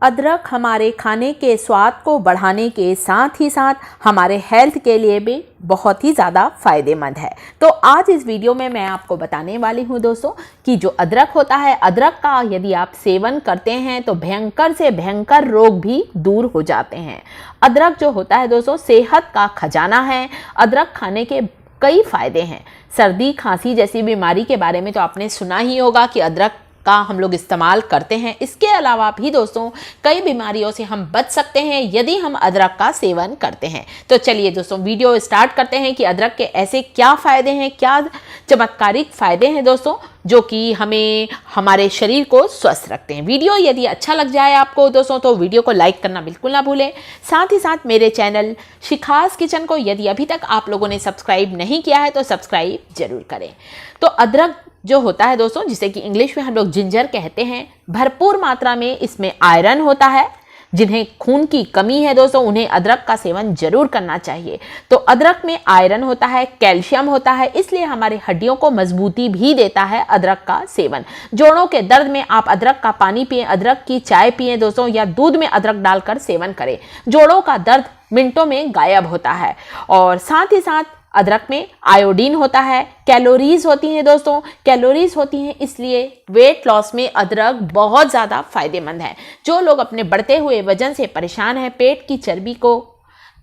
अदरक हमारे खाने के स्वाद को बढ़ाने के साथ ही साथ हमारे हेल्थ के लिए भी बहुत ही ज़्यादा फ़ायदेमंद है। तो आज इस वीडियो में मैं आपको बताने वाली हूँ दोस्तों कि जो अदरक होता है, अदरक का यदि आप सेवन करते हैं तो भयंकर से भयंकर रोग भी दूर हो जाते हैं। अदरक जो होता है दोस्तों सेहत का खजाना है। अदरक खाने के कई फ़ायदे हैं। सर्दी खांसी जैसी बीमारी के बारे में तो आपने सुना ही होगा कि अदरक का हम लोग इस्तेमाल करते हैं। इसके अलावा भी दोस्तों कई बीमारियों से हम बच सकते हैं यदि हम अदरक का सेवन करते हैं। तो चलिए दोस्तों वीडियो स्टार्ट करते हैं कि अदरक के ऐसे क्या फ़ायदे हैं, क्या चमत्कारिक फ़ायदे हैं दोस्तों जो कि हमें हमारे शरीर को स्वस्थ रखते हैं। वीडियो यदि अच्छा लग जाए आपको दोस्तों तो वीडियो को लाइक करना बिल्कुल ना भूलें। साथ ही साथ मेरे चैनल शिखास किचन को यदि अभी तक आप लोगों ने सब्सक्राइब नहीं किया है तो सब्सक्राइब जरूर करें। तो अदरक जो होता है दोस्तों, जिसे कि इंग्लिश में हम लोग जिंजर कहते हैं, भरपूर मात्रा में इसमें आयरन होता है। जिन्हें खून की कमी है दोस्तों उन्हें अदरक का सेवन जरूर करना चाहिए। तो अदरक में आयरन होता है, कैल्शियम होता है, इसलिए हमारे हड्डियों को मजबूती भी देता है अदरक का सेवन। जोड़ों के दर्द में आप अदरक का पानी पिएं, अदरक की चाय पिएं दोस्तों, या दूध में अदरक डालकर सेवन करें। जोड़ों का दर्द मिनटों में गायब होता है। और साथ ही साथ अदरक में आयोडीन होता है, कैलोरीज होती हैं दोस्तों, कैलोरीज होती हैं, इसलिए वेट लॉस में अदरक बहुत ज़्यादा फायदेमंद है। जो लोग अपने बढ़ते हुए वजन से परेशान हैं, पेट की चर्बी को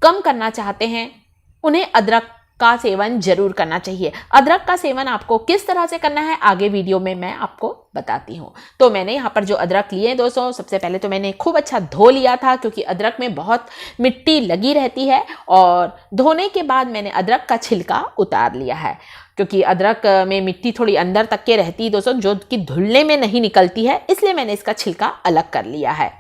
कम करना चाहते हैं, उन्हें अदरक का सेवन जरूर करना चाहिए। अदरक का सेवन आपको किस तरह से करना है आगे वीडियो में मैं आपको बताती हूँ। तो मैंने यहाँ पर जो अदरक लिए दोस्तों, सबसे पहले तो मैंने खूब अच्छा धो लिया था क्योंकि अदरक में बहुत मिट्टी लगी रहती है। और धोने के बाद मैंने अदरक का छिलका उतार लिया है क्योंकि अदरक में मिट्टी थोड़ी अंदर तक के रहती है दोस्तों, जो कि धुलने में नहीं निकलती है, इसलिए मैंने इसका छिलका अलग कर लिया है।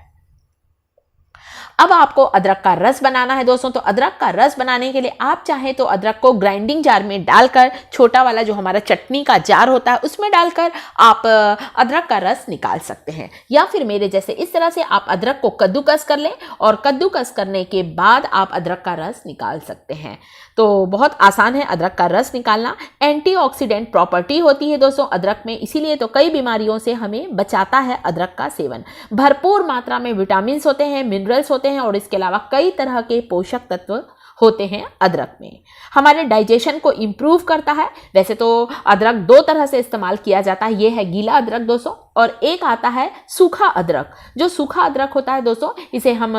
अब आपको अदरक का रस बनाना है दोस्तों। तो अदरक का रस बनाने के लिए आप चाहें तो अदरक को ग्राइंडिंग जार में डालकर, छोटा वाला जो हमारा चटनी का जार होता है उसमें डालकर आप अदरक का रस निकाल सकते हैं। या फिर मेरे जैसे इस तरह से आप अदरक को कद्दूकस कर लें और कद्दूकस करने के बाद आप अदरक का रस निकाल सकते हैं। तो बहुत आसान है अदरक का रस निकालना। एंटीऑक्सीडेंट प्रॉपर्टी होती है दोस्तों अदरक में, इसीलिए तो कई बीमारियों से हमें बचाता है अदरक का सेवन। भरपूर मात्रा में विटामिन्स होते हैं, मिनरल्स होते हैं और इसके अलावा कई तरह के पोषक तत्व होते हैं अदरक में। हमारे डाइजेशन को इम्प्रूव करता है। वैसे तो अदरक दो तरह से इस्तेमाल किया जाता है, ये है गीला अदरक दोस्तों, और एक आता है सूखा अदरक। जो सूखा अदरक होता है दोस्तों इसे हम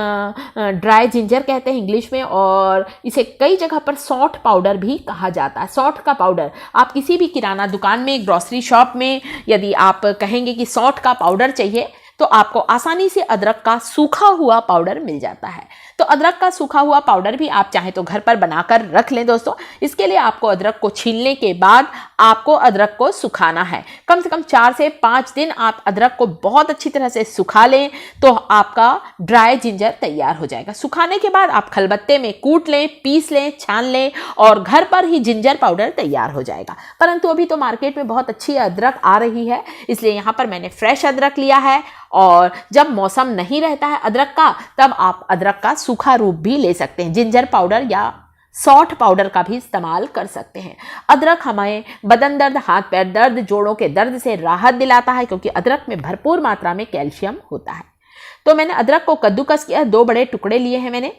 ड्राई जिंजर कहते हैं इंग्लिश में, और इसे कई जगह पर सौंठ पाउडर भी कहा जाता है। सौंठ का पाउडर आप किसी भी किराना दुकान में, ग्रोसरी शॉप में यदि आप कहेंगे कि सौंठ का पाउडर चाहिए तो आपको आसानी से अदरक का सूखा हुआ पाउडर मिल जाता है। तो अदरक का सूखा हुआ पाउडर भी आप चाहें तो घर पर बनाकर रख लें दोस्तों। इसके लिए आपको अदरक को छीलने के बाद आपको अदरक को सुखाना है। कम से कम 4 से 5 दिन आप अदरक को बहुत अच्छी तरह से सुखा लें तो आपका ड्राई जिंजर तैयार हो जाएगा। सुखाने के बाद आप खलबत्ते में कूट लें, पीस लें, छान लें और घर पर ही जिंजर पाउडर तैयार हो जाएगा। परंतु अभी तो मार्केट में बहुत अच्छी अदरक आ रही है, इसलिए यहाँ पर मैंने फ्रेश अदरक लिया है। और जब मौसम नहीं रहता है अदरक का तब आप अदरक का सूखा रूप भी ले सकते हैं। जिंजर पाउडर या सौंठ पाउडर का भी इस्तेमाल कर सकते हैं। अदरक हमें बदन दर्द, हाथ पैर दर्द, जोड़ों के दर्द से राहत दिलाता है क्योंकि अदरक में भरपूर मात्रा में कैल्शियम होता है। तो मैंने अदरक को कद्दूकस किया, 2 बड़े टुकड़े लिए हैं मैंने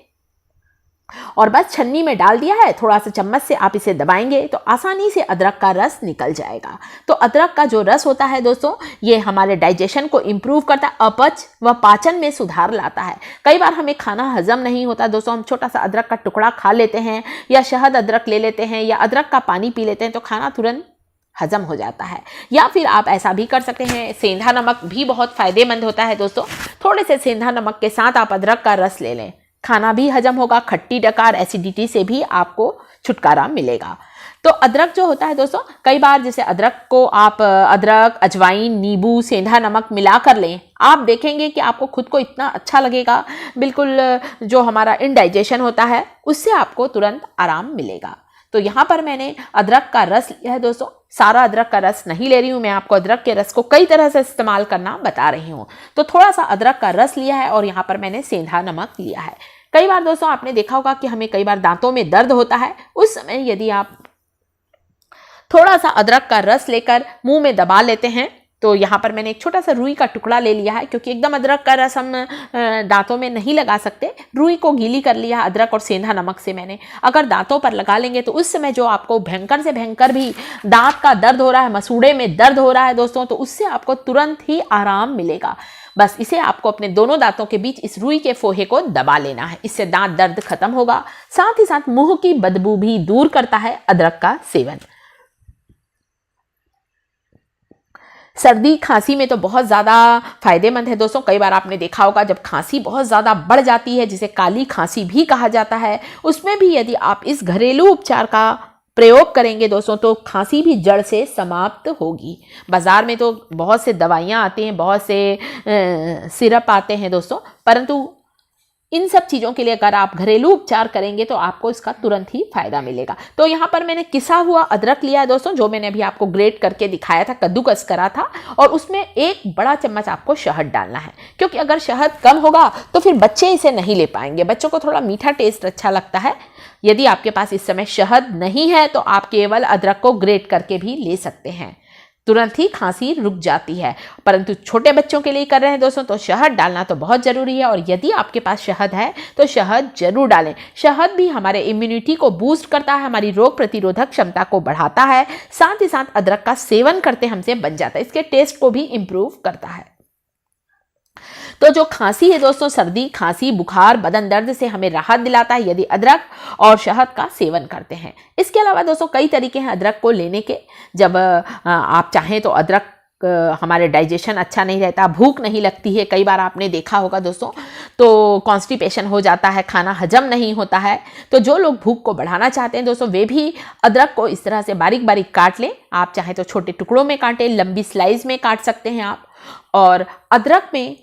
और बस छन्नी में डाल दिया है। थोड़ा सा चम्मच से आप इसे दबाएंगे तो आसानी से अदरक का रस निकल जाएगा। तो अदरक का जो रस होता है दोस्तों ये हमारे डाइजेशन को इम्प्रूव करता है, अपच व पाचन में सुधार लाता है। कई बार हमें खाना हजम नहीं होता दोस्तों, हम छोटा सा अदरक का टुकड़ा खा लेते हैं या शहद अदरक ले लेते हैं या अदरक का पानी पी लेते हैं तो खाना तुरंत हजम हो जाता है। या फिर आप ऐसा भी कर सकते हैं, सेंधा नमक भी बहुत फायदेमंद होता है दोस्तों। थोड़े से सेंधा नमक के साथ आप अदरक का रस ले लें, खाना भी हजम होगा, खट्टी डकार एसिडिटी से भी आपको छुटकारा मिलेगा। तो अदरक जो होता है दोस्तों, कई बार जैसे अदरक को आप अदरक, अजवाइन, नींबू, सेंधा नमक मिला कर लें, आप देखेंगे कि आपको खुद को इतना अच्छा लगेगा। बिल्कुल जो हमारा इनडाइजेशन होता है उससे आपको तुरंत आराम मिलेगा। तो यहाँ पर मैंने अदरक का रस लिया है दोस्तों। सारा अदरक का रस नहीं ले रही हूँ मैं, आपको अदरक के रस को कई तरह से इस्तेमाल करना बता रही हूँ। तो थोड़ा सा अदरक का रस लिया है और यहाँ पर मैंने सेंधा नमक लिया है। कई बार दोस्तों आपने देखा होगा कि हमें कई बार दांतों में दर्द होता है, उस समय यदि आप थोड़ा सा अदरक का रस लेकर मुंह में दबा लेते हैं तो यहाँ पर मैंने एक छोटा सा रुई का टुकड़ा ले लिया है, क्योंकि एकदम अदरक का रस हम दांतों में नहीं लगा सकते। रुई को गीली कर लिया अदरक और सेंधा नमक से मैंने। अगर दांतों पर लगा लेंगे तो उस समय जो आपको भयंकर से भयंकर भी दांत का दर्द हो रहा है, मसूड़े में दर्द हो रहा है दोस्तों, तो उससे आपको तुरंत ही आराम मिलेगा। बस इसे आपको अपने दोनों दांतों के बीच इस रुई के फोहे को दबा लेना है। इससे दांत दर्द खत्म होगा। साथ ही साथ मुंह की बदबू भी दूर करता है अदरक का सेवन। सर्दी खांसी में तो बहुत ज़्यादा फायदेमंद है दोस्तों। कई बार आपने देखा होगा जब खांसी बहुत ज़्यादा बढ़ जाती है, जिसे काली खांसी भी कहा जाता है, उसमें भी यदि आप इस घरेलू उपचार का प्रयोग करेंगे दोस्तों तो खांसी भी जड़ से समाप्त होगी। बाज़ार में तो बहुत से दवाइयाँ आती हैं, बहुत से सिरप आते हैं दोस्तों, परंतु इन सब चीज़ों के लिए अगर आप घरेलू उपचार करेंगे तो आपको इसका तुरंत ही फायदा मिलेगा। तो यहाँ पर मैंने किसा हुआ अदरक लिया है दोस्तों, जो मैंने अभी आपको ग्रेट करके दिखाया था, कद्दूकस करा था, और उसमें 1 बड़ा चम्मच आपको शहद डालना है। क्योंकि अगर शहद कम होगा तो फिर बच्चे इसे नहीं ले पाएंगे। बच्चों को थोड़ा मीठा टेस्ट अच्छा लगता है। यदि आपके पास इस समय शहद नहीं है तो आप केवल अदरक को ग्रेट करके भी ले सकते हैं, तुरंत ही खांसी रुक जाती है। परंतु छोटे बच्चों के लिए कर रहे हैं दोस्तों तो शहद डालना तो बहुत ज़रूरी है, और यदि आपके पास शहद है तो शहद जरूर डालें। शहद भी हमारे इम्यूनिटी को बूस्ट करता है, हमारी रोग प्रतिरोधक क्षमता को बढ़ाता है, साथ ही साथ अदरक का सेवन करते हमसे बच जाता है, इसके टेस्ट को भी इम्प्रूव करता है। तो जो खांसी है दोस्तों, सर्दी, खांसी, बुखार, बदन दर्द से हमें राहत दिलाता है यदि अदरक और शहद का सेवन करते हैं। इसके अलावा दोस्तों कई तरीके हैं अदरक को लेने के। जब आप चाहें तो अदरक, हमारे डाइजेशन अच्छा नहीं रहता, भूख नहीं लगती है, कई बार आपने देखा होगा दोस्तों, तो कॉन्स्टिपेशन हो जाता है, खाना हजम नहीं होता है। तो जो लोग भूख को बढ़ाना चाहते हैं दोस्तों, वे भी अदरक को इस तरह से बारीक बारीक काट लें। आप चाहें तो छोटे टुकड़ों में काटें, लंबी स्लाइस में काट सकते हैं आप। और अदरक में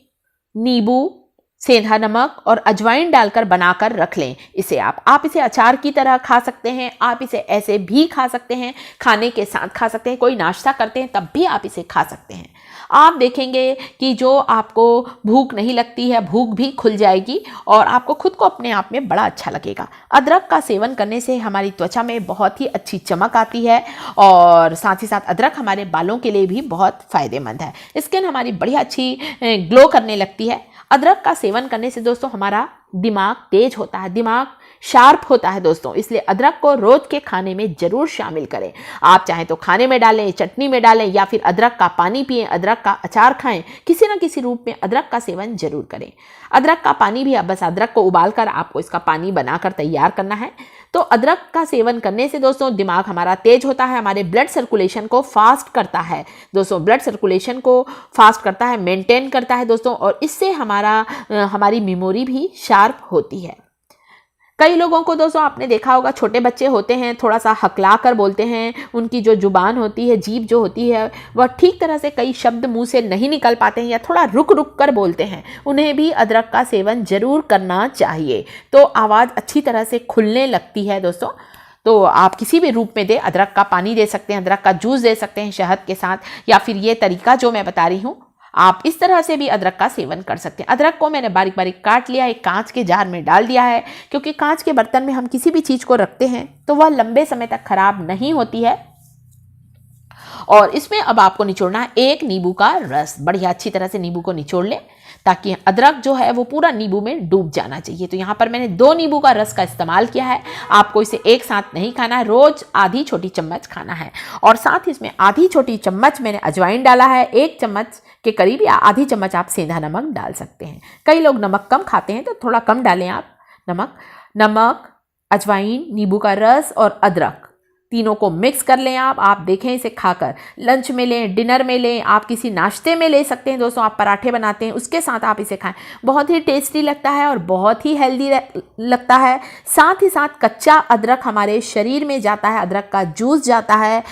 नींबू, सेंधा नमक और अजवाइन डालकर बनाकर रख लें। इसे आप इसे अचार की तरह खा सकते हैं, आप इसे ऐसे भी खा सकते हैं, खाने के साथ खा सकते हैं, कोई नाश्ता करते हैं तब भी आप इसे खा सकते हैं। आप देखेंगे कि जो आपको भूख नहीं लगती है, भूख भी खुल जाएगी और आपको खुद को अपने आप में बड़ा अच्छा लगेगा। अदरक का सेवन करने से हमारी त्वचा में बहुत ही अच्छी चमक आती है, और साथ ही साथ अदरक हमारे बालों के लिए भी बहुत फ़ायदेमंद है। स्किन हमारी बढ़िया अच्छी ग्लो करने लगती है। अदरक का सेवन करने से दोस्तों हमारा दिमाग तेज होता है, दिमाग शार्प होता है दोस्तों, इसलिए अदरक को रोज के खाने में जरूर शामिल करें। आप चाहें तो खाने में डालें, चटनी में डालें, या फिर अदरक का पानी पिएं, अदरक का अचार खाएं, किसी न किसी रूप में अदरक का सेवन जरूर करें। अदरक का पानी भी, बस अदरक को उबालकर आपको इसका पानी बनाकर तैयार करना है। तो अदरक का सेवन करने से दोस्तों दिमाग हमारा तेज होता है, हमारे ब्लड सर्कुलेशन को फास्ट करता है दोस्तों, ब्लड सर्कुलेशन को फास्ट करता है, मेंटेन करता है दोस्तों, और इससे हमारी मेमोरी भी शार्प होती है। कई लोगों को दोस्तों आपने देखा होगा, छोटे बच्चे होते हैं, थोड़ा सा हकला कर बोलते हैं, उनकी जो जुबान होती है, जीभ जो होती है, वह ठीक तरह से कई शब्द मुंह से नहीं निकल पाते हैं या थोड़ा रुक रुक कर बोलते हैं। उन्हें भी अदरक का सेवन जरूर करना चाहिए, तो आवाज़ अच्छी तरह से खुलने लगती है दोस्तों। तो आप किसी भी रूप में दे, अदरक का पानी दे सकते हैं, अदरक का जूस दे सकते हैं शहद के साथ, या फिर ये तरीका जो मैं बता रही हूँ, आप इस तरह से भी अदरक का सेवन कर सकते हैं। अदरक को मैंने बारीक बारीक काट लिया, एक कांच के जार में डाल दिया है, क्योंकि कांच के बर्तन में हम किसी भी चीज़ को रखते हैं तो वह लंबे समय तक खराब नहीं होती है। और इसमें अब आपको निचोड़ना है 1 नींबू का रस। बढ़िया अच्छी तरह से नींबू को निचोड़ लें, ताकि अदरक जो है वो पूरा नींबू में डूब जाना चाहिए। तो यहाँ पर मैंने 2 नींबू का रस का इस्तेमाल किया है। आपको इसे एक साथ नहीं खाना है, रोज आधी छोटी चम्मच खाना है। और साथ ही इसमें आधी छोटी चम्मच मैंने अजवाइन डाला है, 1 चम्मच के करीब या आधी चम्मच आप सेंधा नमक डाल सकते हैं। कई लोग नमक कम खाते हैं तो थोड़ा कम डालें आप नमक, अजवाइन, नींबू का रस और अदरक, तीनों को मिक्स कर लें आप देखें इसे खाकर। लंच में लें, डिनर में लें, आप किसी नाश्ते में ले सकते हैं दोस्तों। आप पराठे बनाते हैं उसके साथ आप इसे खाएं, बहुत ही टेस्टी लगता है और बहुत ही हेल्दी लगता है। साथ ही साथ कच्चा अदरक हमारे शरीर में जाता है, अदरक का जूस जाता है,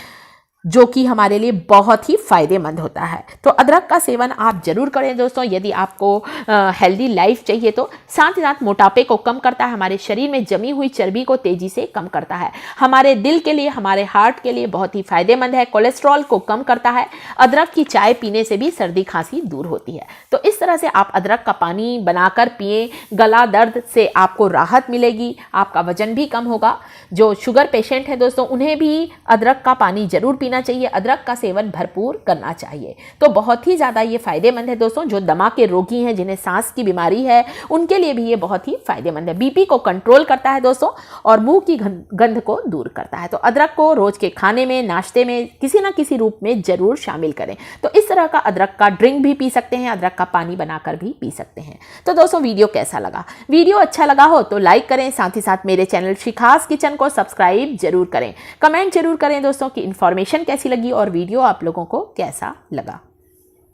जो कि हमारे लिए बहुत ही फ़ायदेमंद होता है। तो अदरक का सेवन आप जरूर करें दोस्तों, यदि आपको हेल्दी लाइफ चाहिए तो। साथ ही साथ मोटापे को कम करता है, हमारे शरीर में जमी हुई चर्बी को तेज़ी से कम करता है, हमारे दिल के लिए, हमारे हार्ट के लिए बहुत ही फ़ायदेमंद है, कोलेस्ट्रॉल को कम करता है। अदरक की चाय पीने से भी सर्दी खांसी दूर होती है। तो इस तरह से आप अदरक का पानी बनाकर पिए, गला दर्द से आपको राहत मिलेगी, आपका वजन भी कम होगा। जो शुगर पेशेंट है दोस्तों, उन्हें भी अदरक का पानी जरूर पिए। पीना चाहिए, अदरक का सेवन भरपूर करना चाहिए। तो बहुत ही ज़्यादा ये फायदेमंद है दोस्तों। जो दमा के रोगी हैं, जिन्हें सांस की बीमारी है, उनके लिए भी ये बहुत ही फायदेमंद है। बीपी को कंट्रोल करता है दोस्तों और मुंह की गंध को दूर करता है। तो अदरक को रोज के खाने में, नाश्ते में किसी ना किसी रूप में जरूर शामिल करें। तो इस तरह का अदरक का ड्रिंक भी पी सकते हैं, अदरक का पानी बनाकर भी पी सकते हैं। तो दोस्तों वीडियो कैसा लगा? वीडियो अच्छा लगा हो तो लाइक करें, साथ ही साथ मेरे चैनल शिखास किचन को सब्सक्राइब जरूर करें। कमेंट जरूर करें दोस्तों कि इंफॉर्मेशन कैसी लगी और वीडियो आप लोगों को कैसा लगा।